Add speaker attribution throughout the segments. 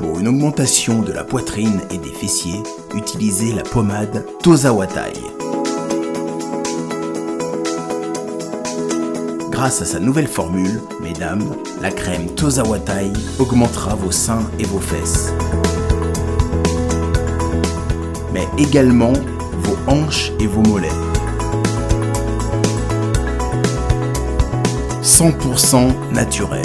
Speaker 1: Pour une augmentation de la poitrine et des fessiers, utilisez la pommade Tozawatai. Grâce à sa nouvelle formule, mesdames, la crème Tozawatai augmentera vos seins et vos fesses, mais également vos hanches et vos mollets. 100% naturel.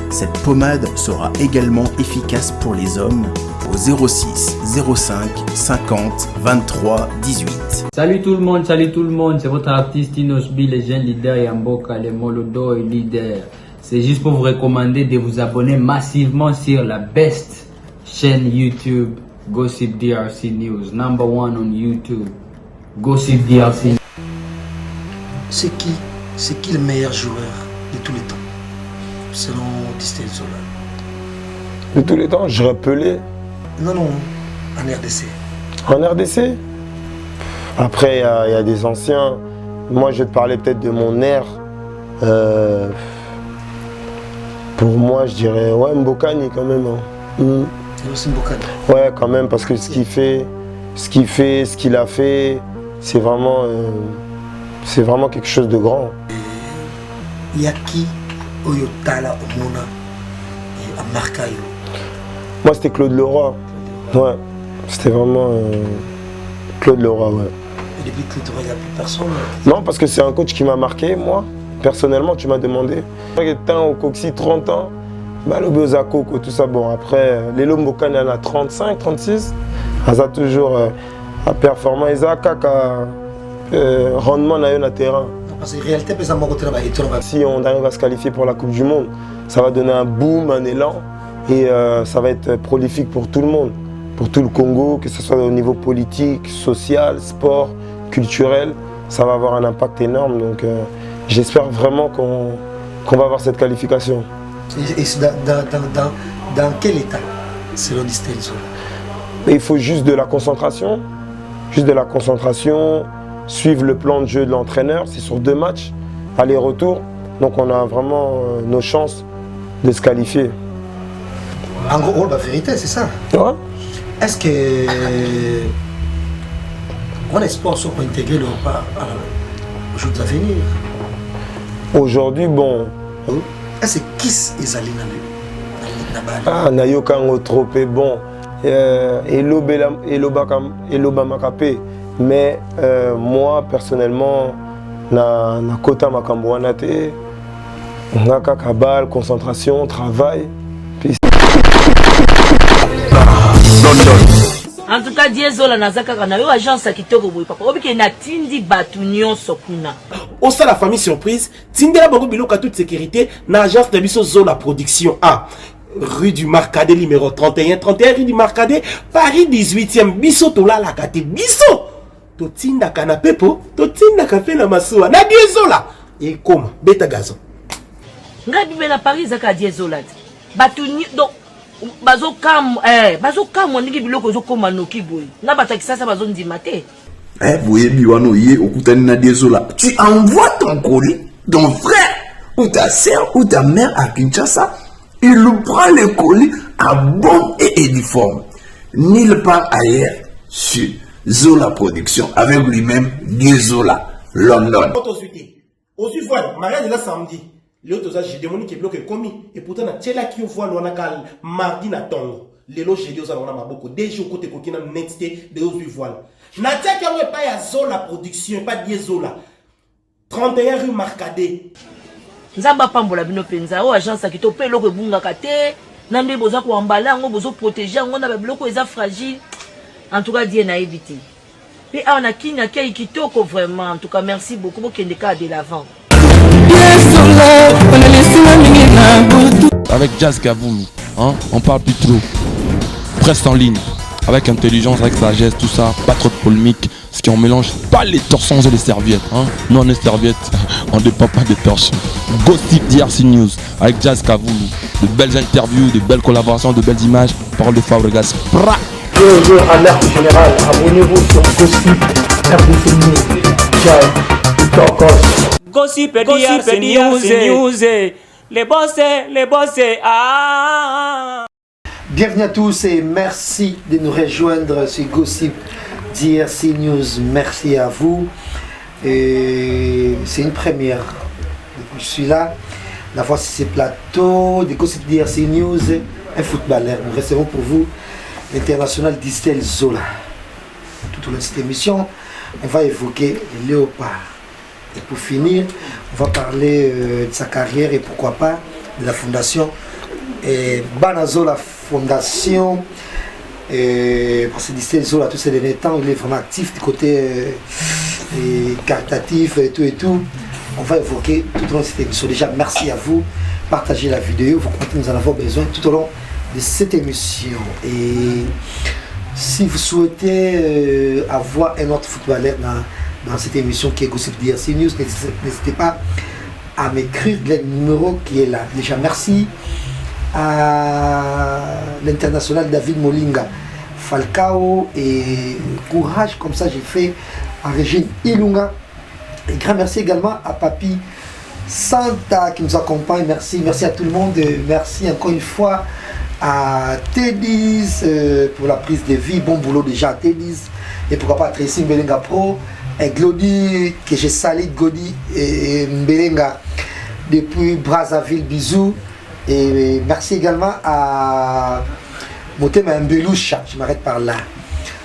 Speaker 1: Cette pommade sera également efficace pour les hommes au 06 05 50 23 18.
Speaker 2: Salut tout le monde, c'est votre artiste Inosbi, le jeune leader Yamboka, le Molodo et leader. C'est juste pour vous recommander de vous abonner massivement sur la best chaîne YouTube Gossip DRC News, number 1 on YouTube, Gossip DRC.
Speaker 3: C'est qui le meilleur joueur de tous les temps, selon Distel Zola?
Speaker 4: De tous les temps, je rappelais.
Speaker 3: Non, en RDC.
Speaker 4: En RDC? Après, il y a des anciens. Moi, je vais te parler peut-être de mon ère. Pour moi, je dirais, ouais, Mbokani quand même. Hein.
Speaker 3: C'est Mbokani.
Speaker 4: Ouais, quand même, parce que ce qu'il a fait, c'est vraiment quelque chose de grand.
Speaker 3: Yaki Oyotala Omona et Amarkayo.
Speaker 4: Moi, c'était Claude Leroy. Ouais, c'était vraiment Claude Leroy, ouais.
Speaker 3: Et depuis Claude Leroy, il n'y a plus personne?
Speaker 4: Non, parce que c'est un coach qui m'a marqué, moi. Personnellement, tu m'as demandé. J'étais au Coxy 30 ans, le Bozakoko, tout ça. Bon, après, les Lombokan, il y en a 35, 36. Ils ont toujours à performance. Ils ont rendement dans le terrain.
Speaker 3: Parce que en réalité,
Speaker 4: si on arrive à se qualifier pour la Coupe du Monde, ça va donner un boom, un élan. Et ça va être prolifique pour tout le monde. Pour tout le Congo, que ce soit au niveau politique, social, sport, culturel. Ça va avoir un impact énorme. Donc, j'espère vraiment qu'on va avoir cette qualification.
Speaker 3: Et dans quel état, selon Distel Zola?
Speaker 4: Il faut juste de la concentration. Suivre le plan de jeu de l'entraîneur. C'est sur 2 matchs, aller-retour. Donc on a vraiment nos chances de se qualifier.
Speaker 3: En gros, la vérité, c'est ça.
Speaker 4: Ouais.
Speaker 3: Est-ce que on espoir soit intégré aux jours à venir?
Speaker 4: Aujourd'hui, bon.
Speaker 3: Est-ce que qui est allé dans
Speaker 4: Ah, Nayoka trop bon. Eloba Makapé. Mais moi, personnellement, na kota makamboana te. Naka kabal, concentration, travail.
Speaker 5: En tout cas, Diezola Nazaka na yo agence kitoko boy papa. Obi ke na tindi batu nyonso kuna.
Speaker 6: Au sein de la famille surprise, tindela bango biloko toute sécurité na agence de biso Zola Production A. Rue du Marcadet numéro 31 rue du Marcadet, Paris 18e, biso tola la kate biso. Totinda canapé po, totinda café na masuwa. Na Diezola. Et comment beta gazon.
Speaker 5: Nga bibe na Paris zaka Diezola. Batu donc bazo kam ndiki biloko zo koma noki boy. Na batakisa sa bazo ndima te.
Speaker 7: Boye biwano ye okutani na Diezola. Tu envoies ton colis, ton frère ou ta sœur ou ta mère à Kinshasa, il prend le colis à bon et uniforme. Nulle part ailleurs sur Zola Production avec lui-même Diezola London.
Speaker 6: Aussi voilà, mariage de la samedi. L'autre j'ai demandé que bloque commis et pourtant na tela qui voit l'on a mardi na tongo. Lelo jeudi aux alona maboko déjà côté kokina netité de aussi voilà. Na tia qui a pas ya Zola Production pas Diezola. 31 rue Marcadet.
Speaker 5: Nzamba pambola bino penza o agence ki to pe loko bunga kate nambe boza ko embala ngo bozo protéger ngo na biloko eza fragile. En tout cas Dieu na évité. Et on a qui na kei kitoko vraiment. En tout cas merci beaucoup pour qu'il décade de l'avant.
Speaker 8: Avec Jazz Gavoulou, hein, on parle plus trop. Presse en ligne, avec intelligence, avec sagesse, tout ça, pas trop de polémique. Ce qui on mélange pas les torsons et les serviettes. Hein. Nous on est serviettes, on ne dépend pas des torsions. Gossip DRC News avec Jazz Gavoulou. De belles interviews, de belles collaborations, de belles images. Parole de Fabregas.
Speaker 9: Bonjour à l'art général, abonnez-vous sur Gossip RDC News. Ciao,
Speaker 10: Gossip DRC News. Les boss, ah.
Speaker 3: Bienvenue à tous et merci de nous rejoindre sur Gossip DRC News. Merci à vous. C'est une première. Je suis là, la fois sur ce plateau de Gossip DRC News, un footballeur. Nous recevons pour vous l'international Distel Zola. Tout au long de cette émission, on va évoquer le léopard. Et pour finir, on va parler de sa carrière et pourquoi pas de la fondation Banazola Fondation. Parce que Distel Zola, tous ces derniers temps, il est vraiment actif du côté caritatif et tout. On va évoquer tout au long de cette émission. Déjà, merci à vous. Partagez la vidéo. Vous comprenez, nous en avons besoin tout au long de cette émission. Et si vous souhaitez avoir un autre footballeur dans cette émission qui est Gossip DRC News, n'hésitez pas à m'écrire le numéro qui est là. Déjà, merci à l'international David Molinga, Falcao et courage, comme ça j'ai fait à Régine Ilunga. Et grand merci également à Papi Santa qui nous accompagne. Merci à tout le monde. Merci encore une fois à Tédis pour la prise de vie. Bon boulot déjà à Tédis. Et pourquoi pas à Tracy Mbelenga Pro. Et Glody, que j'ai sali Glody et Mbelenga depuis Brazzaville. Bisous. Et merci également à Motema Mbeloucha. Je m'arrête par là.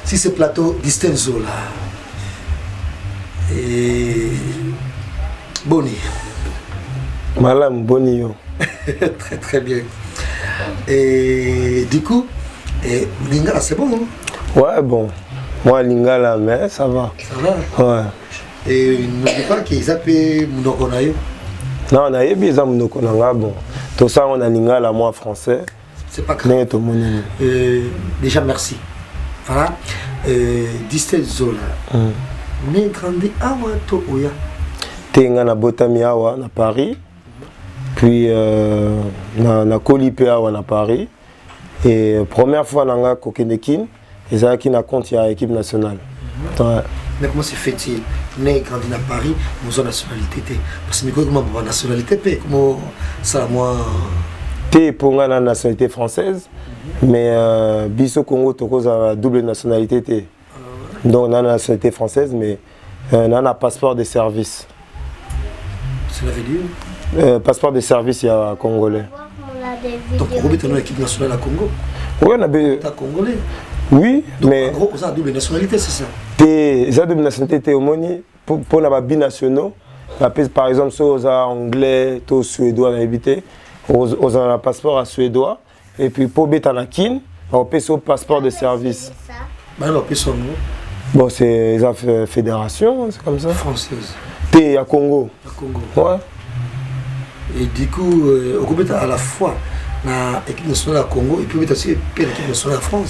Speaker 3: Si ce plateau Distel Zola. Et Boni.
Speaker 4: Malam Boni yo.
Speaker 3: Très bien. Et du coup, Lingala c'est bon, non?
Speaker 4: Ouais, bon. Moi Lingala, mais ça va.
Speaker 3: Ça va?
Speaker 4: Ouais.
Speaker 3: Et n'oublie pas qu'ils appellent Mounokonayo.
Speaker 4: Non, on a eu besoin de Mounokonanga. Bon. Tout ça, on a Lingala, moi français.
Speaker 3: C'est pas grave. Déjà, merci. Voilà. Distel Zola. Mais grandi awa to oya.
Speaker 4: Tenga na botami awa na Paris. Puis na kolipé awa na Paris. Et première fois nanga kokenekin, ezaki na compte ya équipe nationale.
Speaker 3: Mais comment se fait-il? Né grandi na Paris, mon nationalité. Parce que comment ma nationalité comment ça moi
Speaker 4: Té pour la nationalité française, mais biso Congo to cause double nationalité. Donc on a la nationalité française, mais on a un passeport de service.
Speaker 3: C'est la vidéo
Speaker 4: passeport de service, il y a congolais.
Speaker 3: Donc on a une équipe nationale à Congo.
Speaker 4: Oui, on a des
Speaker 3: congolais.
Speaker 4: Oui,
Speaker 3: donc,
Speaker 4: mais.
Speaker 3: En gros, on a double nationalité, c'est ça?
Speaker 4: Des double nationalité, pour les binationaux, par exemple, si on a anglais, ou suédois, on a évité, on a un passeport à suédois, et puis pour Betanakin, on a un passeport de service.
Speaker 3: Bah, on a son nom.
Speaker 4: Bon, c'est la fédération, c'est comme ça.
Speaker 3: Française.
Speaker 4: T'es à Congo.
Speaker 3: À Congo.
Speaker 4: Ouais.
Speaker 3: Et du coup, on peut à la fois l'équipe nationale à Congo et puis aussi l'équipe nationale à France.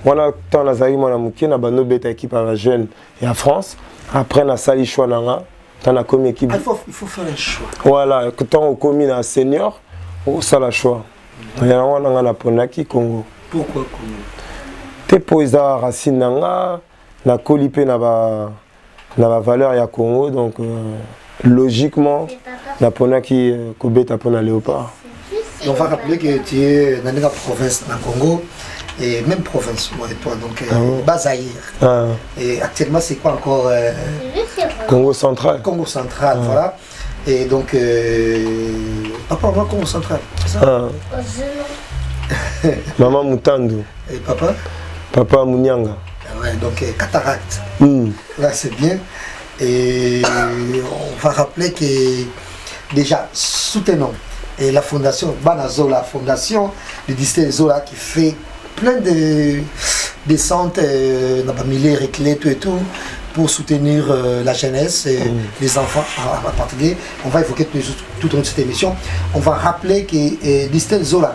Speaker 4: Voilà, quand on a zali mon amouki, na bano beta équipe à la jeune et à France. Après, on a sali choix nanga, on a comme équipe.
Speaker 3: Il faut faire un choix.
Speaker 4: Voilà, quand on commis na senior, on a le choix. Il y a un na ponaki Congo.
Speaker 3: Pourquoi Congo?
Speaker 4: T'es posé à racine nanga. Na kolipé na valeur ya Congo, donc logiquement la pona qui kobeta pona léopard.
Speaker 3: Et on va rappeler que tu es dans la province dans Congo et même province moi et toi donc Bazaïr. Et actuellement c'est quoi encore
Speaker 4: Congo central.
Speaker 3: Congo central, voilà. Et donc papa moi Congo central, c'est ça?
Speaker 4: Maman Mutandu.
Speaker 3: Et papa?
Speaker 4: Papa Munyanga.
Speaker 3: Ouais, donc cataracte. Là c'est bien. Et on va rappeler que déjà soutenons et la fondation Banazola, fondation de Distel Zola qui fait plein de descentes dans la milieu réclé tout et tout pour soutenir la jeunesse et les enfants en particulier. On va évoquer tout au long de cette émission. On va rappeler que Distel Zola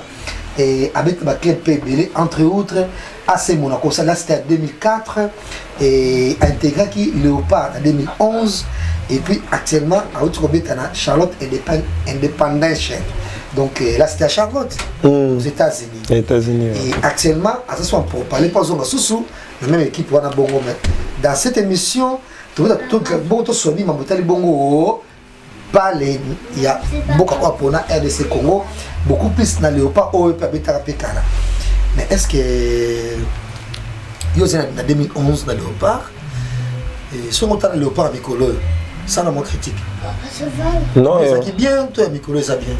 Speaker 3: et avec ma club PBL entre autres AC Monaco, ça là c'était en 2004 et intégré qui Léopard en 2011 et puis actuellement à Outro-Bétana, Charlotte Independence. Donc là c'était à Charlotte, aux États-Unis. Et actuellement, à ce soir pour parler pas aux sous la même équipe Wana Bongo. Dans cette émission, tout le monde Bongo pas les. Il y a beaucoup pour la RDC Congo, beaucoup plus dans Léopard ou Pékana. Mais est-ce que. Il y a en 2011 dans Léopard, et si on entend Léopard à Mikolo, ça n'a pas critique.
Speaker 4: Non,
Speaker 3: c'est bien, toi, Mikolo, ça bien.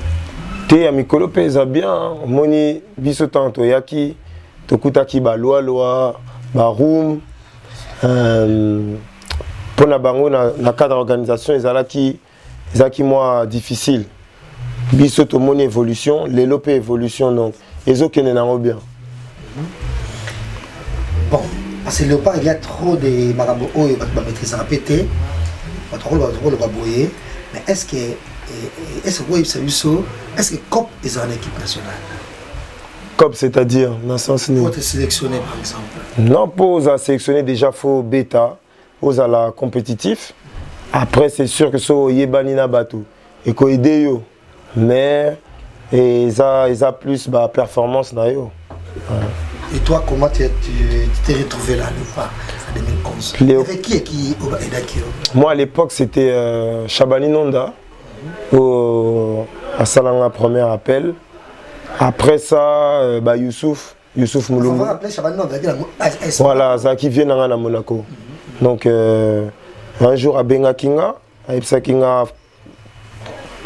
Speaker 4: Te ya mikolo pe eza bien, moni biso tanto yaki tokutaki ba loi ba room pona bango na cadre d'organisation ezalaki moi difficile. Biso to moni évolution, lelo pe évolution donc ezokene nango bien.
Speaker 3: Bon, parce que Léopard il y a trop de marabouts et ba maîtrise à péter. Pas trop le baboyer, mais est-ce que est-ce que COP est en équipe nationale?
Speaker 4: COP, c'est-à-dire dans le sens
Speaker 3: où tu es sélectionné par exemple?
Speaker 4: Non, pour sélectionner déjà il faut bêta, pour la compétitif. Après c'est sûr que so yebanina batu et ko aider yo. Mais ça plus bah performance na yo.
Speaker 3: Et toi comment tu t'es retrouvé là en 2011? Avec qui
Speaker 4: Moi à l'époque c'était Chabani Nonda. À Salanga premier appel. Après ça, Youssouf Moulumbu. Voilà, ça qui vient à Monaco. Donc un jour à Benga Kinga, à Ipsa Kinga,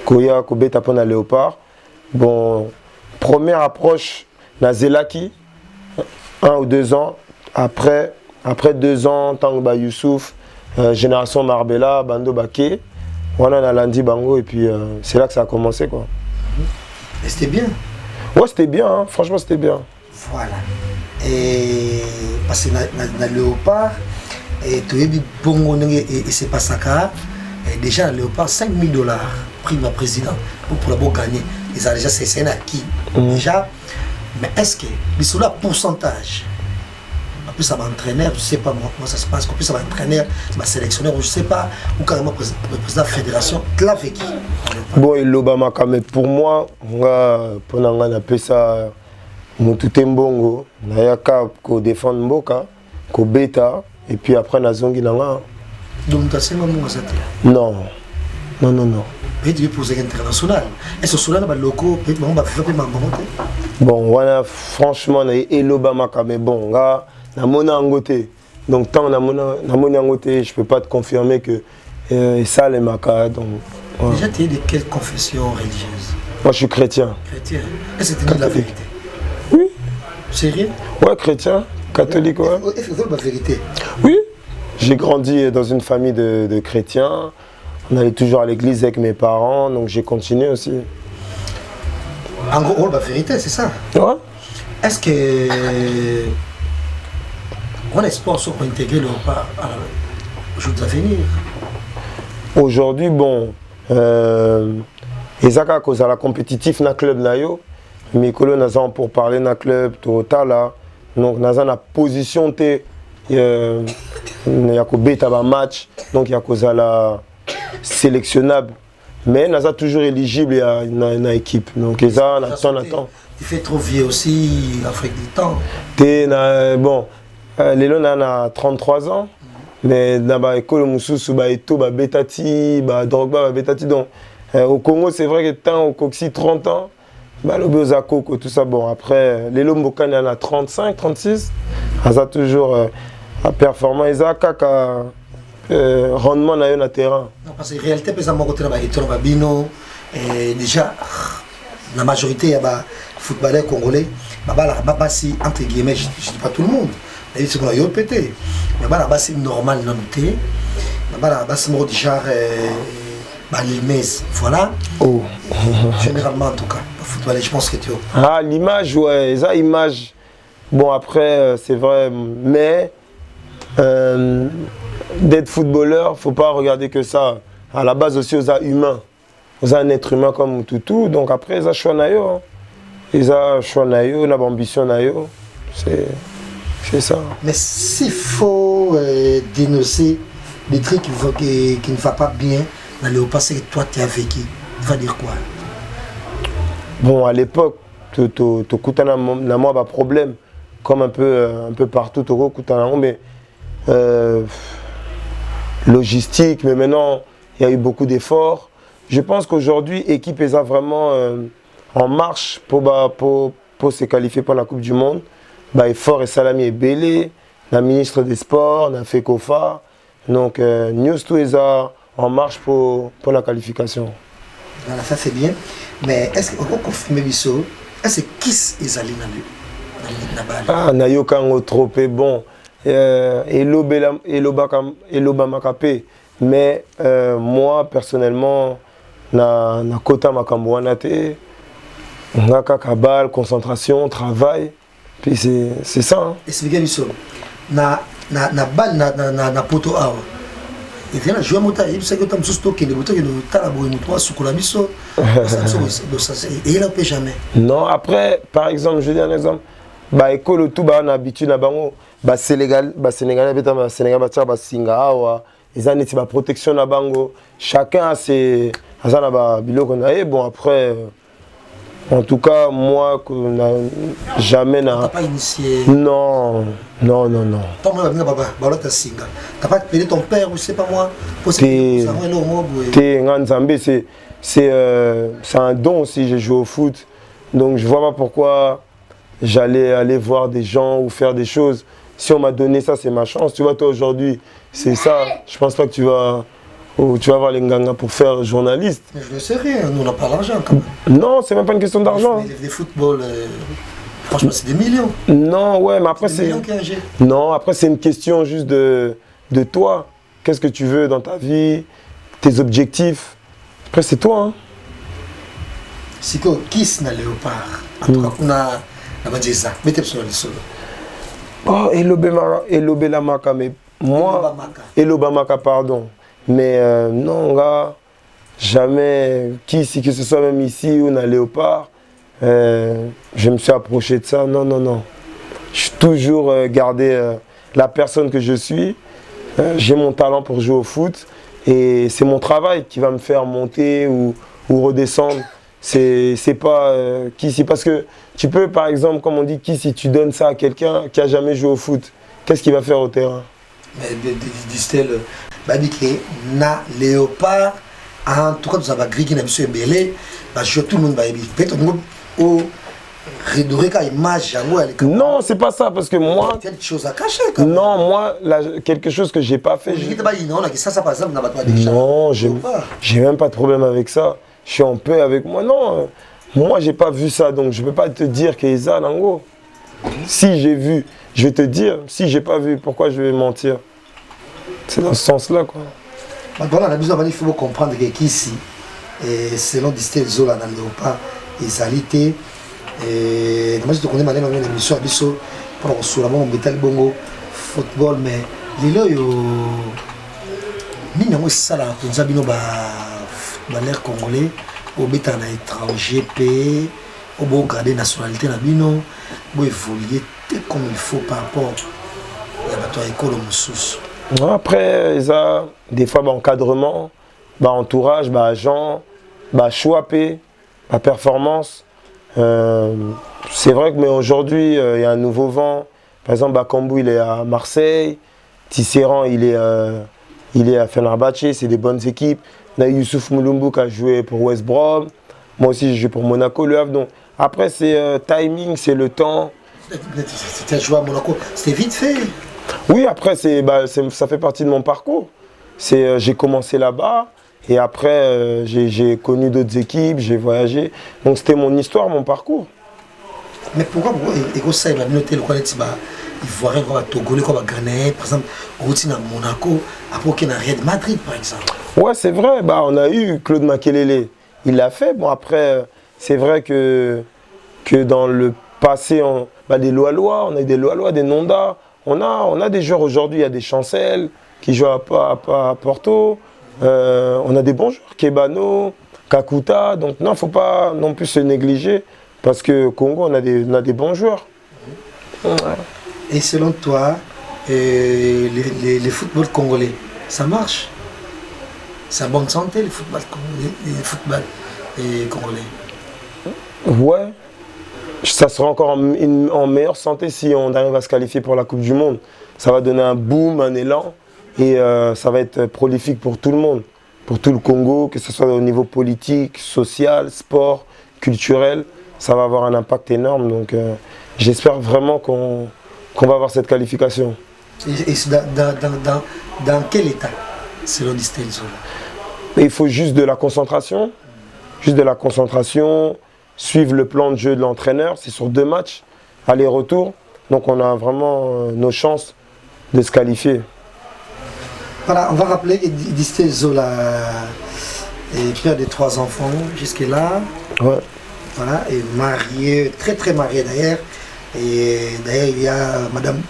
Speaker 4: Koya Kobeta Pona Léopard. Bon, première approche, na Zelaki, 1 ou 2 ans. Après 2 ans, tant que Youssouf, Génération Marbella, Bando Baké. Voilà, on a lundi bango et puis c'est là que ça a commencé quoi.
Speaker 3: Et c'était bien?
Speaker 4: Ouais, c'était bien, hein. Franchement c'était bien.
Speaker 3: Voilà. Et parce que dans Léopard, et tu as dit bongo et c'est pas ça car déjà dans Léopard $5 000 prime à président pour la gagner. Ils ont déjà c'est acquis déjà. Mais est-ce que sur le pourcentage? En plus, ça va entraîneur, je ne sais pas comment ça se passe. En plus, ça va entraîneur, ça va sélectionneur, je ne sais pas. Ou carrément président de la fédération, tu l'as vécu.
Speaker 4: Bon, il l'Obama, mais pour moi, on a appelé ça Moutoutembongo. On a qu'à défendre Mboka, qu'au bêta, et puis après, on a zongi nanga.
Speaker 3: Donc, tu as 5 mois à
Speaker 4: Non.
Speaker 3: Et tu veux poser international. Est-ce que cela, les locaux, peut-être on va faire ma monter?
Speaker 4: Bon, voilà, franchement, on a l'Obama, mais bon, là. Donc tant que je ne peux pas te confirmer que ça les Maka. Donc,
Speaker 3: ouais. Déjà tu es de quelle confession religieuse?
Speaker 4: Moi je suis chrétien.
Speaker 3: Chrétien? Est-ce que tu dis la vérité?
Speaker 4: Oui.
Speaker 3: Sérieux?
Speaker 4: Ouais, chrétien, catholique, ouais.
Speaker 3: Est-ce que c'est la vérité?
Speaker 4: Oui. J'ai grandi dans une famille de chrétiens. On allait toujours à l'église avec mes parents, donc j'ai continué aussi.
Speaker 3: En gros, la vérité, c'est ça?
Speaker 4: Ouais.
Speaker 3: Est-ce que on espoir pour intégrer le repas aux jours à venir?
Speaker 4: Aujourd'hui, bon, Ezaka cause à la compétitif na club na yo, mais que nous avons pour parler na club total là, donc nous avons la position t, il y a que bêta ba match, donc il y a cause à la sélectionnable, mais nous avons toujours éligible à une équipe, donc ça on attend.
Speaker 3: Tu fais trop vieux aussi, Afrique du temps.
Speaker 4: Bon. Les gens ont 33 ans, mais dans l'école, Moussous, Betati, Drogba, Betati. Donc, au Congo, c'est vrai que tant au Coxy, 30 ans, le Beozako, tout ça. Bon, après, les Lombokan, il y en a 35, 36. Ils ont toujours performant. Ils ont rendement dans le terrain.
Speaker 3: Non, parce que en réalité, déjà, la majorité, il y a des footballeurs congolais, entre guillemets, je ne dis pas tout le monde. C'est qu'on a eu pété. Mais là-bas, c'est normal, non noté. Là-bas, c'est mot du genre l'image. Voilà.
Speaker 4: Oh.
Speaker 3: Généralement, en tout cas, le football, je pense que tu as.
Speaker 4: Ah, l'image, ouais, ça, image. Bon, après, c'est vrai, mais d'être footballeur, il ne faut pas regarder que ça. À la base aussi, aux humains. Aux un être humain comme Toutou. Donc après, ils ont choix nayo. Ils ont choix nayo, ils ont ambition nayo. C'est ça.
Speaker 3: Mais s'il faut dénoncer des trucs qui ne vont pas bien dans le passé que toi tu as vécu, tu vas dire quoi?
Speaker 4: Bon, à l'époque, tu as un problème, comme un peu partout, tu as mais logistique, mais maintenant, il y a eu beaucoup d'efforts. je pense qu'aujourd'hui, l'équipe est vraiment en marche pour se qualifier pour la Coupe du Monde. Bah, Fort et Salami est belé, la ministre des Sports, on a fait Kofa. Donc, News tout est en marche pour la qualification.
Speaker 3: Voilà, ça c'est bien. Mais est-ce qu'on peut confirmer Bisso? Est-ce que Kiss est allé dans le
Speaker 4: Ah, Nayoka Ngotrope, bon. Eloba Makape. Mais moi, personnellement, na kota makamboana te. On a kabal, concentration, travail. Puis c'est ça. Hein.
Speaker 3: Expliquez Bisso. Na balle na poto awa. Et bien, je vais monter, il sait que tu as stocké, tu as et il n'a pas jamais.
Speaker 4: Non, après, par exemple, je dis un exemple. Bah, école tout, bah, on a habitué à bango. Bah, Sénégal, Sénégal, bah, Singa, ils ont une protection na bango. Chacun a ses, bon après. En tout cas, moi, jamais... Tu
Speaker 3: n'as pas initié...
Speaker 4: Non.
Speaker 3: Toi, moi, tu n'as pas appelé ton père, ou je sais pas moi, pour
Speaker 4: c'est un don aussi, j'ai joué au foot. Donc, je ne vois pas pourquoi j'allais aller voir des gens ou faire des choses. Si on m'a donné ça, c'est ma chance. Tu vois, toi, aujourd'hui, c'est ça. Je ne pense pas que tu vas voir les Nganga pour faire journaliste.
Speaker 3: Mais je ne sais rien, nous on n'a pas l'argent quand
Speaker 4: même. Non, c'est même pas une question d'argent.
Speaker 3: Les football, franchement c'est des millions.
Speaker 4: Non, ouais, mais après
Speaker 3: c'est...
Speaker 4: Non, après c'est une question juste de toi. Qu'est-ce que tu veux dans ta vie, tes objectifs. Après c'est toi. Hein.
Speaker 3: C'est que Kiss na léopard. En tout cas, on a dit ça. Mettez sur le sol.
Speaker 4: Oh, Elobamaka, mais moi... Elobamaka, pardon. Mais non, gars, jamais, que ce soit même ici ou dans Léopard, je me suis approché de ça. Non. Je suis toujours gardé la personne que je suis. J'ai mon talent pour jouer au foot et c'est mon travail qui va me faire monter ou redescendre. C'est pas parce que tu peux, par exemple, comme on dit, si tu donnes ça à quelqu'un qui n'a jamais joué au foot, qu'est-ce qu'il va faire au terrain?
Speaker 3: Mais disent-elles, na léopard, en tout cas, nous avons gris qui n'a pas belé, tout le monde va y peut-être redorer image.
Speaker 4: Non, c'est pas ça, parce que moi.
Speaker 3: Quelque chose à cacher.
Speaker 4: Non, moi, quelque chose que j'ai pas fait. Non, j'ai même pas de problème avec ça. Je suis en paix avec moi. Non, moi, j'ai pas vu ça, donc je peux pas te dire que ça, Nango. Si j'ai vu, je vais te dire. Si j'ai pas vu, pourquoi je vais mentir? C'est dans ce sens-là, quoi.
Speaker 3: Voilà, il faut comprendre que ici, selon Distel Zola dans le Léopard, les alités, et moi je te connais maintenant une émission pour sur la bombe métal bongo football, mais les lois ni n'ont ça là pour nous ba l'air congolais au béta na étranger pays au bon garder nationalité na bino pour évoluer comme il faut par rapport à la école mususu.
Speaker 4: Après, des fois, encadrement, entourage, agent, choix, performance. C'est vrai que mais aujourd'hui, il y a un nouveau vent. Par exemple, Kambou, il est à Marseille. Tisserand, il est à Fenerbahçe. C'est des bonnes équipes. On a Youssouf Moulumbu qui a joué pour West Brom. Moi aussi, j'ai joué pour Monaco, Le Havre. Donc, après, c'est timing, c'est le temps.
Speaker 3: Tu as joué à Monaco, c'était vite fait.
Speaker 4: Oui, après, ça fait partie de mon parcours. J'ai commencé là-bas et après, j'ai connu d'autres équipes, j'ai voyagé. Donc, c'était mon histoire, mon parcours.
Speaker 3: Mais pourquoi ça, il va noter le qualité ivoirien, comme Togolais, comme Ghanéen, par exemple, routine à Monaco, après qu'il y a Real Madrid, par exemple.
Speaker 4: Ouais, c'est vrai. On a eu Claude Makelele. Il l'a fait. Bon, après, c'est vrai que dans le passé, des Loalois, on a eu des Loalois, des Nonda. On a des joueurs aujourd'hui, il y a des Chancel qui jouent à Porto. On a des bons joueurs, Kebano, Kakuta. Donc non, il ne faut pas non plus se négliger parce que Congo, on a des bons joueurs. Ouais.
Speaker 3: Et selon toi, les footballs congolais, ça marche? C'est en bonne santé, les footballs congolais?
Speaker 4: Ouais. Ça sera encore en meilleure santé si on arrive à se qualifier pour la Coupe du Monde. Ça va donner un boom, un élan et ça va être prolifique pour tout le monde. pour tout le Congo, que ce soit au niveau politique, social, sport, culturel. Ça va avoir un impact énorme. Donc j'espère vraiment qu'on va avoir cette qualification.
Speaker 3: Et dans quel état, selon Distel Zola?
Speaker 4: Il faut juste de la concentration. Juste de la concentration, suivre le plan de jeu de l'entraîneur. C'est sur 2 matchs, aller-retour. Donc on a vraiment nos chances de se qualifier.
Speaker 3: Voilà, on va rappeler que Distel Zola est père de 3 enfants jusque-là.
Speaker 4: Ouais.
Speaker 3: Voilà, et marié, très marié d'ailleurs. Et d'ailleurs, il y a Madame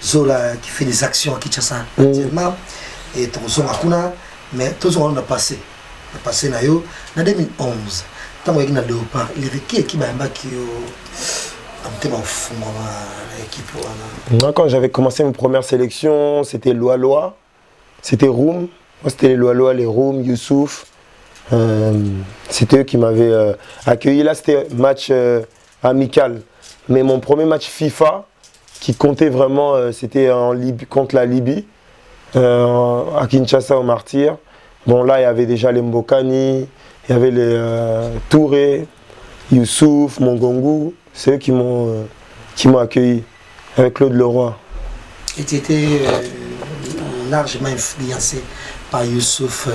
Speaker 3: Zola qui fait des actions à Kinshasa actuellement. Et Tonson Akuna, mais tout le monde a passé. On a passé en 2011. Tant que je léopard, il y avait qui est
Speaker 4: quand j'avais commencé mes premières sélections, c'était Loa, c'était Roum. Moi, c'était les Loa, les Roum, Youssouf. C'était eux qui m'avaient accueilli. Là, c'était match amical. Mais mon premier match FIFA, qui comptait vraiment, c'était contre la Libye, à Kinshasa, au Martyr. Bon, là, il y avait déjà les Mbokani, il y avait les Touré, Youssouf, Mongongu. C'est eux qui m'ont accueilli, avec Claude Leroy.
Speaker 3: Et tu étais largement influencé par Youssouf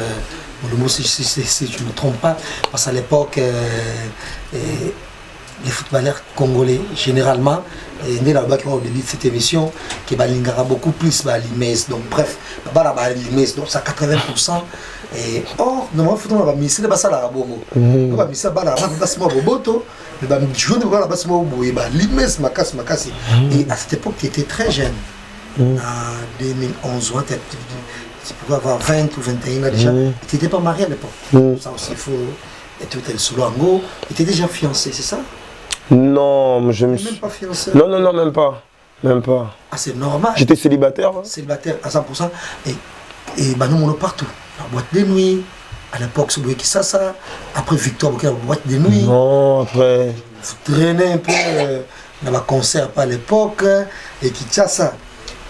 Speaker 3: Mouloumou, si je ne me trompe pas, parce qu'à l'époque, les footballeurs congolais, généralement, et là-bas qui ont au début de cette émission, qui balingara beaucoup plus Limes. Donc bref, Limes, donc c'est 80%. Et or, normalement, il faut que ministre de ça la bongo. Le ministre de la boboto, le jour de la Limes, Makasi. Et à cette époque, tu étais très jeune. En 2011, tu pouvais avoir 20 ou 21 ans déjà. Tu n'étais pas marié à l'époque. Ça aussi, il faut être sous l'ango. Tu étais déjà fiancé, c'est ça?
Speaker 4: Non, je me suis...
Speaker 3: Même pas fiancé?
Speaker 4: Non, même pas. Même pas.
Speaker 3: Ah, c'est normal.
Speaker 4: J'étais célibataire. Hein.
Speaker 3: Célibataire à 100%. Et bah, nous, on est partout. La boîte de nuit, à l'époque, sur Kinshasa. Après Victor, la boîte de nuit.
Speaker 4: Non, après.
Speaker 3: Vous traînez un peu dans un concert à l'époque. Et Kinshasa.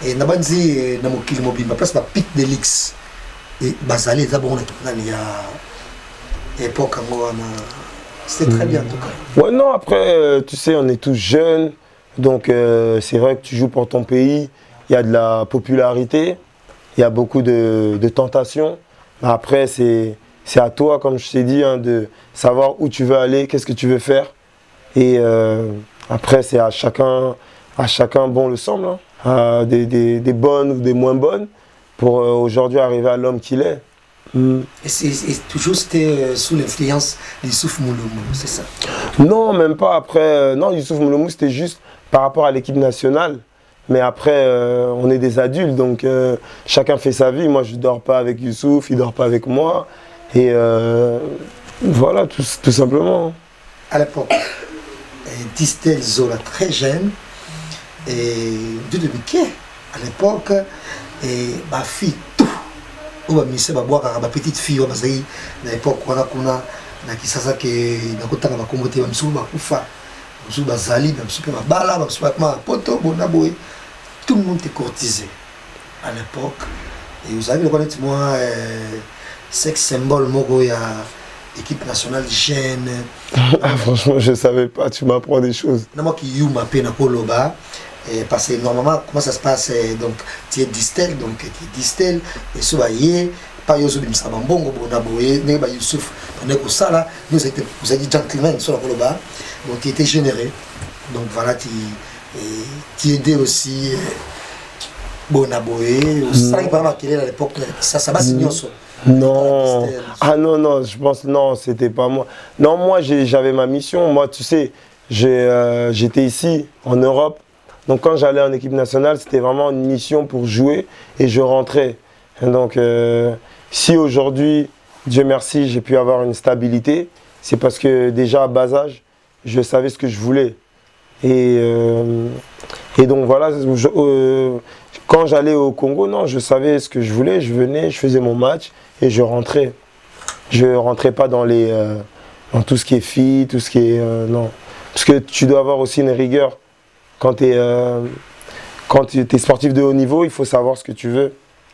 Speaker 3: Et nous avons dit, dans ma place, ma pic de l'X. Et Bazali, d'abord, il y a l'époque, c'était très bien en tout cas.
Speaker 4: Ouais, non, après, tu sais, on est tous jeunes. Donc, c'est vrai que tu joues pour ton pays. Il y a de la popularité. Il y a beaucoup de tentations. Après, c'est à toi, comme je t'ai dit, hein, de savoir où tu veux aller, qu'est-ce que tu veux faire. Et après, c'est à chacun bon le semble. Hein. Des bonnes ou des moins bonnes pour aujourd'hui arriver à l'homme qu'il est.
Speaker 3: Et toujours c'était sous l'influence d'Youssouf Mouloumou, c'est ça?
Speaker 4: Non, même pas. Après, non, Youssouf Mouloumou, c'était juste par rapport à l'équipe nationale. Mais après, on est des adultes, donc chacun fait sa vie. Moi, je ne dors pas avec Youssouf, il ne dort pas avec moi. Et voilà, tout simplement.
Speaker 3: À l'époque, Distel Zola, très jeune, et Dieu de Mickey, à l'époque, et ma fille, tout. Ou ma petite fille, à l'époque, on a qui ça que na kotanga ba kombote ba msuba kufa msuba zali ba msuba bala ba msuba ma poto bonaboy. Tout le monde était courtisé à l'époque. Et vous savez, moi, sexe symbole, il y a équipe nationale jeune.
Speaker 4: Ah, franchement, je ne savais pas, tu m'apprends des choses.
Speaker 3: Moi qui you m'appelle Nakoloba. Parce que normalement, comment ça se passe? Donc, tu es Distel, donc tu es Distel, et ce voyez, pas Youssouf Msabambongo, Bonaboye, Neba Youssouf, on est comme ça là, vous avez dit gentleman sur la Koloba, donc tu étais généré. Donc voilà, tu aidais aussi Bonaboye, au 5 ans à l'époque, ça va signer aussi.
Speaker 4: Non, ah non, je pense, non, c'était pas moi. Non, moi j'avais ma mission, moi tu sais, j'étais ici, en Europe. Donc quand j'allais en équipe nationale, c'était vraiment une mission pour jouer et je rentrais. Et donc si aujourd'hui, Dieu merci, j'ai pu avoir une stabilité, c'est parce que déjà à bas âge, je savais ce que je voulais. Et donc voilà, quand j'allais au Congo, non, je savais ce que je voulais, je venais, je faisais mon match et je rentrais. Je ne rentrais pas dans tout ce qui est filles, tout ce qui est... non. Parce que tu dois avoir aussi une rigueur. Quand tu es sportif de haut niveau, il faut savoir ce que tu veux.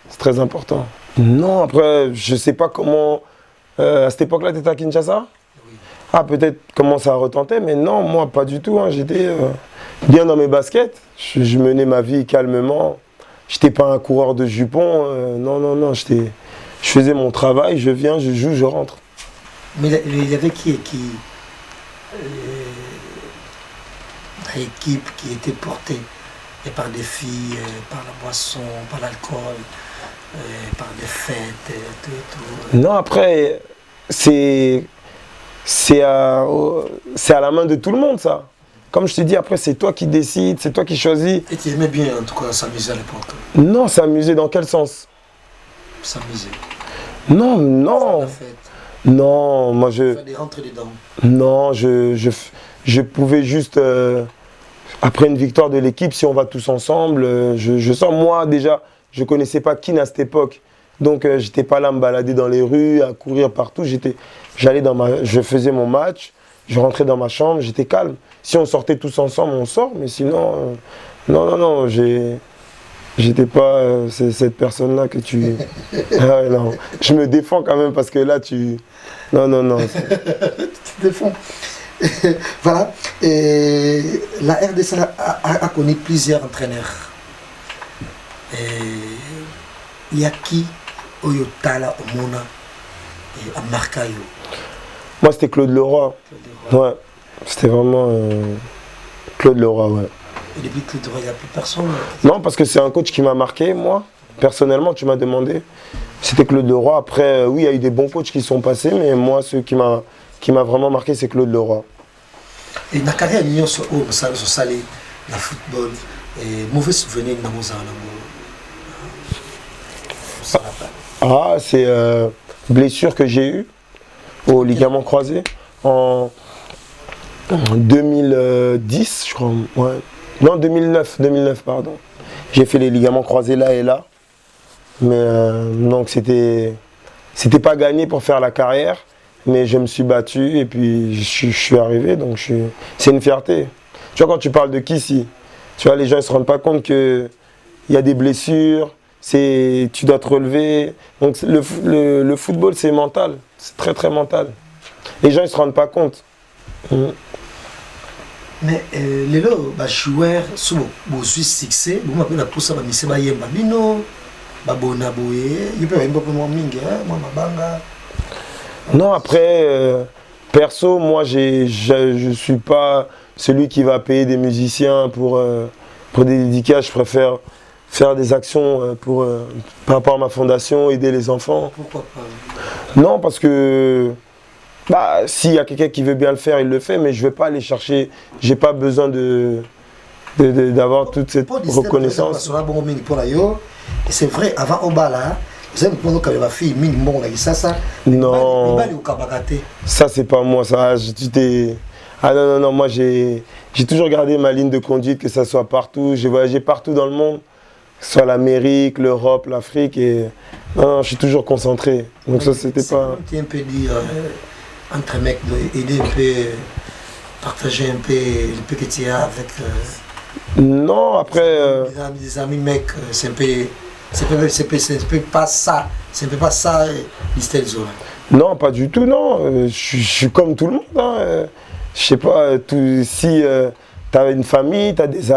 Speaker 4: C'est très important. Non, après, je sais pas comment... à cette époque-là, tu étais à Kinshasa? Oui. Ah, peut-être comment ça retentait, mais non, moi, pas du tout. Hein. J'étais bien dans mes baskets. Je menais ma vie calmement. J'étais pas un coureur de jupons. Non. Je faisais mon travail, je viens, je joue, je rentre.
Speaker 3: Mais il y avait qui l'équipe qui était portée et par des filles, par la boisson, par l'alcool, par des fêtes, tout.
Speaker 4: Non, après, c'est à la main de tout le monde, ça. Comme je te dis, après, c'est toi qui décides, c'est toi qui choisis.
Speaker 3: Et tu aimais bien, en tout cas, s'amuser à l'époque?
Speaker 4: Non, s'amuser dans quel sens?
Speaker 3: S'amuser.
Speaker 4: Non. Non, moi je...
Speaker 3: Faire des rentrées dedans.
Speaker 4: Non, je pouvais juste... après une victoire de l'équipe, si on va tous ensemble, je sens, moi déjà, je ne connaissais pas Kin à cette époque. Donc j'étais pas là à me balader dans les rues, à courir partout. Je faisais mon match, je rentrais dans ma chambre, j'étais calme. Si on sortait tous ensemble, on sort, mais sinon... non, j'étais pas cette personne-là que tu... Ah ouais, non. Je me défends quand même parce que là, tu... Non.
Speaker 3: Tu te défends. Voilà. Et la RDC a connu plusieurs entraîneurs. Il y a qui Oyotala Omona et Amarkayo?
Speaker 4: Moi, c'était Claude Leroy. Ouais. C'était vraiment Claude Leroy, ouais.
Speaker 3: Et depuis Claude Leroy, il n'y a plus personne?
Speaker 4: Non, parce que c'est un coach qui m'a marqué, moi. Personnellement, tu m'as demandé. C'était Claude Leroy. Après, oui, il y a eu des bons coachs qui sont passés, mais moi, ceux qui m'a vraiment marqué, c'est Claude Leroy.
Speaker 3: Et ma carrière, il y a sur salé, le football, et mauvais souvenir dans mon
Speaker 4: Ah, c'est blessure que j'ai eue au ligament croisé en 2010, je crois. Ouais. Non, 2009, pardon. J'ai fait les ligaments croisés là et là. Mais donc c'était pas gagné pour faire la carrière, mais je me suis battu et puis je suis arrivé, donc c'est une fierté. Tu vois, quand tu parles de Kissi, tu vois, les gens ne se rendent pas compte qu'il y a des blessures, tu dois te relever. Donc le football, c'est mental, c'est très très mental. Les gens ne se rendent pas compte.
Speaker 3: Mais les joueurs sont au succès, vous m'appelez la pousse à ma mission, non, après, perso, moi je suis pas celui qui va payer des musiciens pour des dédicaces. Je préfère faire des actions par rapport à ma fondation, aider les enfants. Pourquoi pas?
Speaker 4: Non, parce que s'il y a quelqu'un qui veut bien le faire, il le fait, mais je ne vais pas aller chercher, j'ai pas besoin d'avoir toute cette reconnaissance.
Speaker 3: C'est vrai, avant Obala, vous avez compris que la fille mine bon là, ça.
Speaker 4: Non. Ça c'est pas moi, ça. Ah non, moi j'ai toujours gardé ma ligne de conduite, que ça soit partout. J'ai voyagé partout dans le monde, que ce soit l'Amérique, l'Europe, l'Afrique, et non, je suis toujours concentré. Donc ça c'était pas.
Speaker 3: Tu un peu dire entre mecs, aider un peu, partager un peu le peu que tu as avec.
Speaker 4: Non, après.
Speaker 3: Des amis mecs, c'est un peu pas ça, l'histoire de Zola.
Speaker 4: Non, pas du tout, non. Je suis comme tout le monde. Hein. Je sais pas, si tu as une famille, tu as des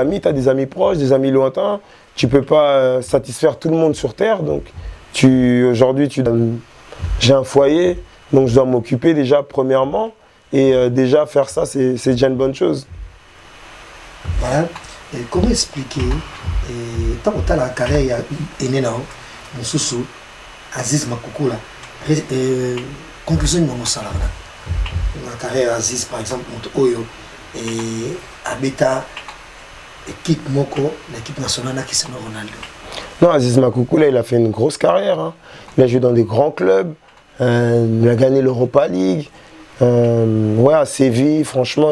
Speaker 4: amis proches, des amis lointains, tu peux pas satisfaire tout le monde sur Terre. Donc, aujourd'hui, j'ai un foyer, donc je dois m'occuper déjà, premièrement. Et déjà, faire ça, c'est déjà une bonne chose.
Speaker 3: Voilà. Et comment expliquer, tant que tu as la carrière est là, Moussoussou, Aziz Makoukoula, conclusion de mon salaire. La carrière Aziz, par exemple, Oyo, et Abeta, équipe Moko, l'équipe nationale qui s'appelle Ronaldo.
Speaker 4: Non, Aziz Makoukoula, il a fait une grosse carrière. Hein. Il a joué dans des grands clubs, il a gagné l'Europa League. Ouais, à Séville, franchement,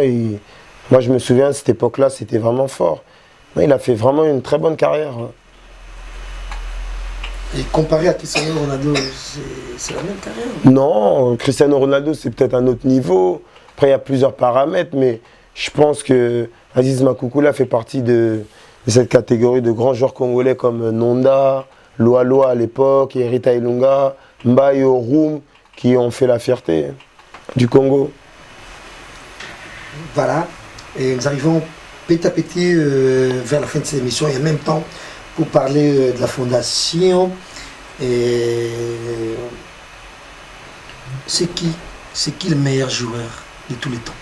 Speaker 4: moi je me souviens de cette époque-là, c'était vraiment fort. Il a fait vraiment une très bonne carrière.
Speaker 3: Et comparé à Cristiano Ronaldo, c'est la même carrière?
Speaker 4: Non, Cristiano Ronaldo, c'est peut-être un autre niveau. Après, il y a plusieurs paramètres, mais je pense que Aziz Makoukoula fait partie de cette catégorie de grands joueurs congolais comme Nonda, Loa Loa à l'époque, et Rita Ilunga, Mbayo, Roum, qui ont fait la fierté du Congo.
Speaker 3: Voilà, et nous arrivons petit à petit vers la fin de cette émission et en même temps pour parler de la fondation. Et c'est qui le meilleur joueur de tous les temps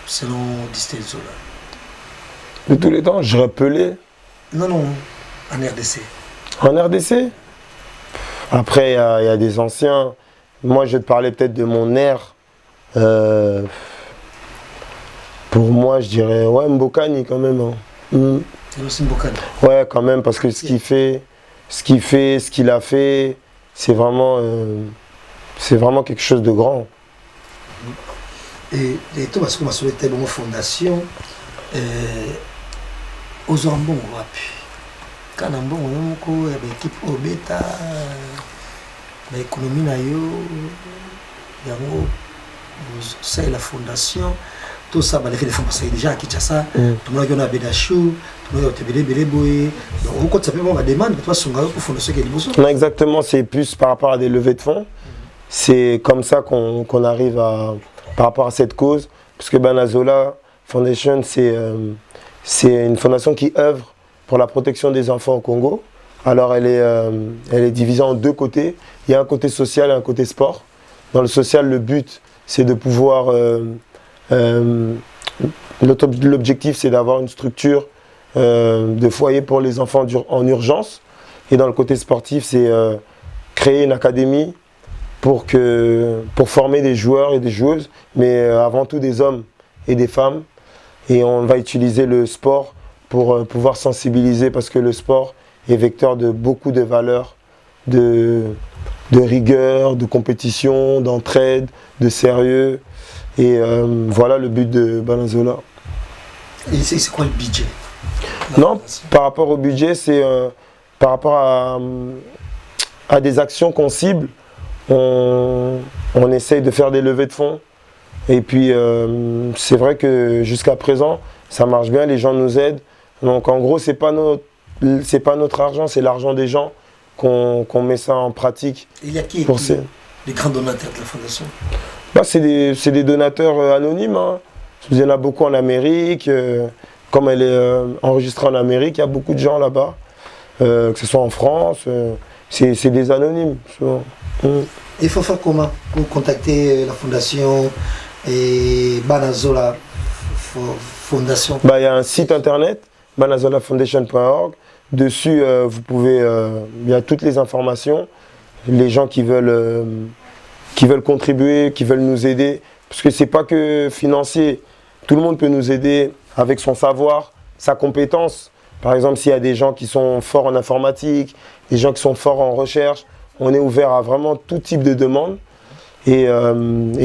Speaker 3: selon Distel Zola?
Speaker 4: De tous les temps, je dirais Pelé.
Speaker 3: Non, en RDC.
Speaker 4: En RDC? Après, il y a des anciens. Moi, je vais te parler peut-être de mon ère. Pour moi, je dirais Mbokani quand même. Hein.
Speaker 3: C'est aussi Mbokani.
Speaker 4: Ouais, quand même, parce que ce qu'il a fait, c'est vraiment quelque chose de grand.
Speaker 3: Et tout parce que ma souhaité une fondation aux ambons wapi. Quand ambon on a une équipe au bêta, l'économie na yo, yango c'est la fondation. Tout ça, les filles parce que déjà à Kinshasa, tout le monde a Bédachou, tout le monde a Tébélé Boé. Donc, quand ça peut avoir des demandes, toi, son gars pour fondation qui est besoin.
Speaker 4: Non, exactement, c'est plus par rapport à des levées de fonds. C'est comme ça qu'on arrive par rapport à cette cause. Parce que Banazola Foundation, c'est une fondation qui œuvre pour la protection des enfants au Congo. Alors, elle est divisée en deux côtés. Il y a un côté social et un côté sport. Dans le social, le but, c'est de pouvoir. L'objectif, c'est d'avoir une structure de foyer pour les enfants en urgence. Et dans le côté sportif, c'est créer une académie pour former des joueurs et des joueuses, mais avant tout des hommes et des femmes. Et on va utiliser le sport pour pouvoir sensibiliser, parce que le sport est vecteur de beaucoup de valeurs, de rigueur, de compétition, d'entraide, de sérieux. Et voilà le but de Banazola.
Speaker 3: Et c'est quoi le budget?
Speaker 4: Non, par rapport au budget, c'est par rapport à des actions qu'on cible. On essaye de faire des levées de fonds. Et puis, c'est vrai que jusqu'à présent, ça marche bien, les gens nous aident. Donc en gros, c'est pas notre argent, c'est l'argent des gens qu'on met ça en pratique.
Speaker 3: Il y a qui les grands donateurs de la fondation?
Speaker 4: C'est des donateurs anonymes. Hein. Il y en a beaucoup en Amérique. Comme elle est enregistrée en Amérique, il y a beaucoup de gens là-bas. Que ce soit en France, c'est des anonymes.
Speaker 3: Il faut faire comment pour contacter la fondation et Banazola Fondation?
Speaker 4: Il y a un site internet, banazolafoundation.org. Dessus, vous pouvez, il y a toutes les informations. Les gens qui veulent contribuer, qui veulent nous aider, parce que c'est pas que financier. Tout le monde peut nous aider avec son savoir, sa compétence. Par exemple, s'il y a des gens qui sont forts en informatique, des gens qui sont forts en recherche, on est ouvert à vraiment tout type de demandes. Et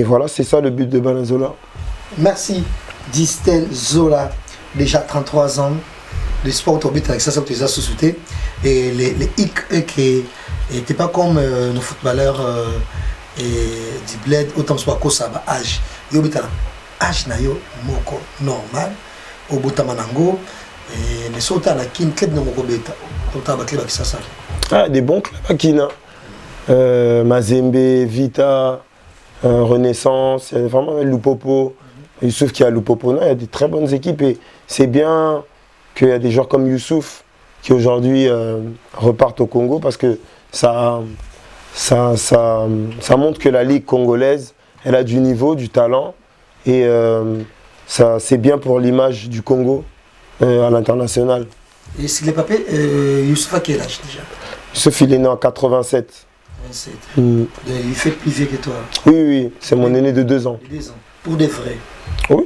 Speaker 4: voilà, c'est ça le but de Banazola.
Speaker 3: Merci Distel Zola, déjà 33 ans, le sport autobit avec ça, tu as sous-souté. Et les hic qui n'étaient pas comme nos footballeurs du bled, autant soit que ça va âge. Yo bitala âge na yo moko normal au Boutamanango mais sauta la kin club na moko beta. Autant ba club qui ça.
Speaker 4: Ah, des bons clubs à Kina. Mazembe, Vita, Renaissance, il y a vraiment Lupopo. Youssouf qui est à Lupopo, non, il y a des très bonnes équipes et c'est bien qu'il y a des joueurs comme Youssouf qui aujourd'hui repartent au Congo parce que ça montre que la ligue congolaise, elle a du niveau, du talent et c'est bien pour l'image du Congo à l'international.
Speaker 3: Et s'il n'est pas payé, Youssouf a quel âge déjà?
Speaker 4: Youssouf, il est né en 87.
Speaker 3: 87. Il fait plus vieux que toi?
Speaker 4: Oui, c'est mon aîné de 2 ans.
Speaker 3: 2 ans. Pour des vrais?
Speaker 4: Oui.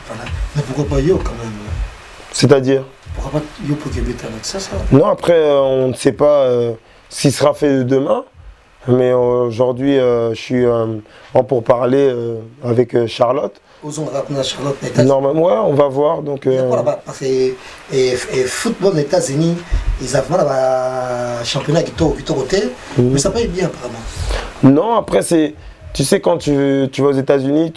Speaker 3: Voilà. Mais pourquoi pas Yo quand même?
Speaker 4: C'est-à-dire?
Speaker 3: Pourquoi pas Yo pour Québec avec ça?
Speaker 4: Non, après, on ne sait pas ce qui sera fait demain. Mais aujourd'hui, je suis en pourparler avec Charlotte.
Speaker 3: Charlotte,
Speaker 4: normalement, ouais, on va voir. Donc,
Speaker 3: parce que football aux États-Unis, ils ont un championnat qui est côté, mais ça paye bien apparemment.
Speaker 4: Non, après, tu sais, quand tu vas aux États-Unis,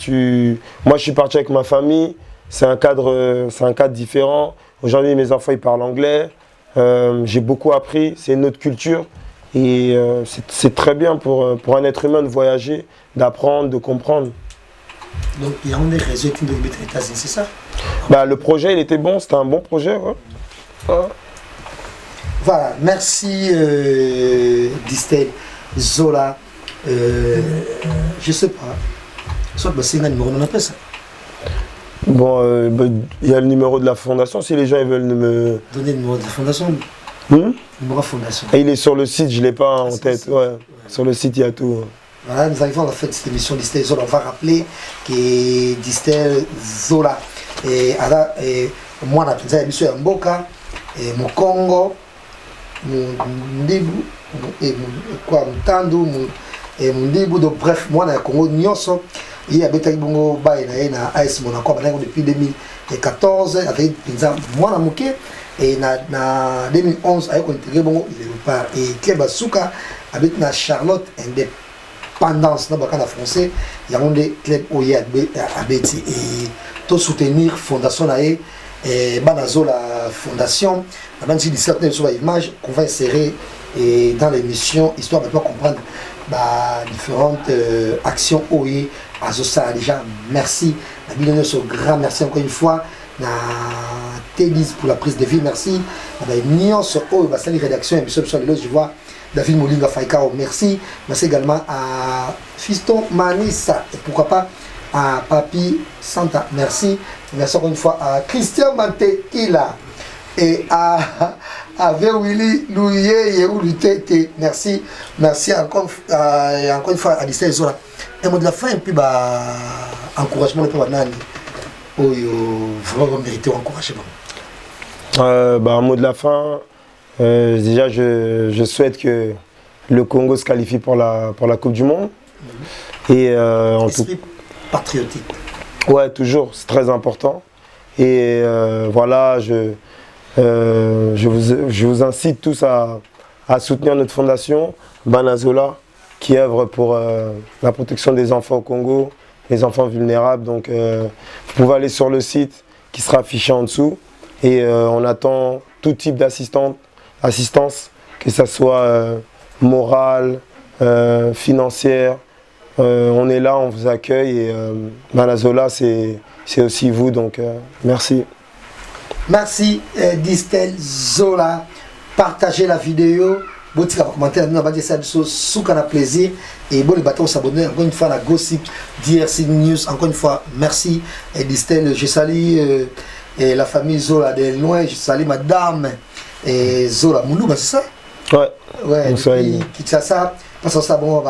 Speaker 4: moi je suis parti avec ma famille, c'est un cadre différent. Aujourd'hui, mes enfants ils parlent anglais, J'ai beaucoup appris, c'est une autre culture. Et c'est très bien pour un être humain de voyager, d'apprendre, de comprendre.
Speaker 3: Donc il y a des réseaux qui ont été aux États-Unis, c'est ça?
Speaker 4: Bah, le projet, il était bon, c'était un bon projet. Ouais. Ouais.
Speaker 3: Voilà, merci Distel, Zola. Je sais pas. Soit c'est un numéro, on appelle ça.
Speaker 4: Bon, il y a le numéro de la fondation, si les gens ils veulent me...
Speaker 3: Donner le numéro de la fondation.
Speaker 4: Numéro
Speaker 3: de la fondation.
Speaker 4: Et il est sur le site, je ne l'ai pas en tête. Ouais. Sur le site, il y a tout.
Speaker 3: Voilà, nous arrivons à la fin de cette émission Distel Zola. On va rappeler que Distel Zola. Et moi, on a pensé à l'émission Mboka, et mon Congo, mon Ndibu, et quoi, mon Tandu, et mon Ndibu. Donc, bref, moi, on a Congo Nyonso. Il y a des gens qui ont AS Monaco depuis 2014, avec moi, on a et en 2011, avec intégré et Club Asuka avec la Charlotte Indépendance, dans le français, il y a des clubs où il y a et tout soutenir Fondation et Banazo la Fondation, même si certaines sur l'image qu'on va insérer dans l'émission, histoire de comprendre différentes actions OE à Zosa. Déjà, merci. La grand merci encore une fois. Télis pour la prise de vie, merci. Nion sur la rédaction, je vois David Molinga Faikao, merci. Merci également à Fiston Manissa et pourquoi pas à Papi Santa, merci. Merci encore une fois à Christian Mantekila et à Willy Louye ou Lutete, merci. Merci encore une fois à Distel Zola. Un mot de la fin et puis encouragement pour Nani. Vraiment mérité encouragement.
Speaker 4: Un mot de la fin. Déjà, je souhaite que le Congo se qualifie pour la Coupe du Monde. Et
Speaker 3: esprit patriotique.
Speaker 4: Ouais, toujours, c'est très important. Et voilà, je vous incite tous à soutenir notre fondation, Banazola, qui œuvre pour la protection des enfants au Congo, les enfants vulnérables. Donc, vous pouvez aller sur le site qui sera affiché en dessous. Et on attend tout type assistance, que ce soit morale, financière. On est là, on vous accueille et Banazola, c'est aussi vous, donc merci.
Speaker 3: Merci Distel Zola. Partagez la vidéo. Bon, tu vas commenter, on va dire ça sous un plaisir. Et bon, les bateaux s'abonner encore une fois à la Gossip DRC News. Encore une fois, merci Distel. Je salue la famille Zola de loin. Je salue madame Zola Moulouba, c'est ça?
Speaker 4: Ouais.
Speaker 3: Ouais, depuis Kinshasa. Parce que ça, bon,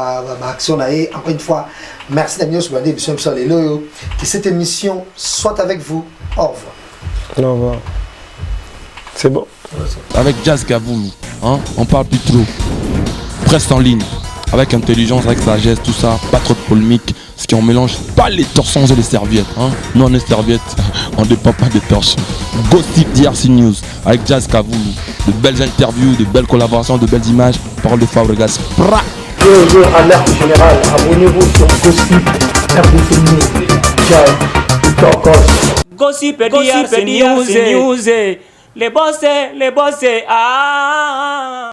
Speaker 3: action là. Encore une fois, merci d'avoir sur l'émission. Que cette émission soit avec vous. Au revoir.
Speaker 4: Au revoir. C'est bon.
Speaker 8: Avec Jazz Gavoulou, hein, on parle plus trop. Presse en ligne, avec intelligence, avec sagesse, tout ça, pas trop de polémique. Ce qui on mélange pas les torsons et les serviettes. Hein. Nous on est serviettes, on ne dépend pas des torsons. Gossip DRC News avec Jazz Gavoulou. De belles interviews, de belles collaborations, de belles images. Parole de Fabregas.
Speaker 9: Bonjour, alerte générale. Abonnez-vous sur Gossip RDC News. Jazz,
Speaker 10: Gossip DRC News. Les boss, ah.